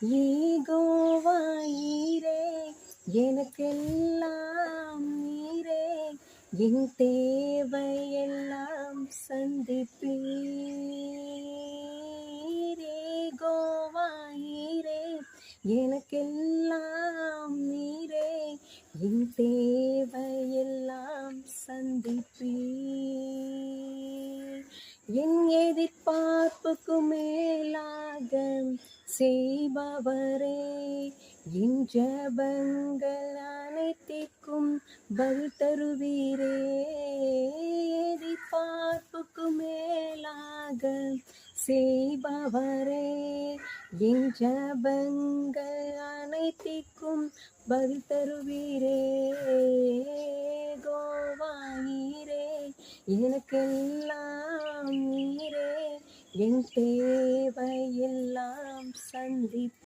ஏகோவாயீரே எனக்கெல்லாம் நீரே என் தேவையெல்லாம் சந்திப்பீர். ஏகோவாயீரே எனக்கெல்லாம் நீரே என் தேவையெல்லாம் சந்திப்பீர். என் எதிர்பார்ப்புக்கு மேலாக செய்பவரே, என் ஜெபங்கள் அனைத்திற்கும் பதில் தருவீரே. எதிர்பார்ப்புக்கு மேலாக செய்பவரே, என் ஜெபங்கள் அனைத்திற்கும் பதில் தருவீரே. கோவாயீரே எனக்கெல்லாம் நீரே என் தேவையெல்லாம் சந்திப்பீர்.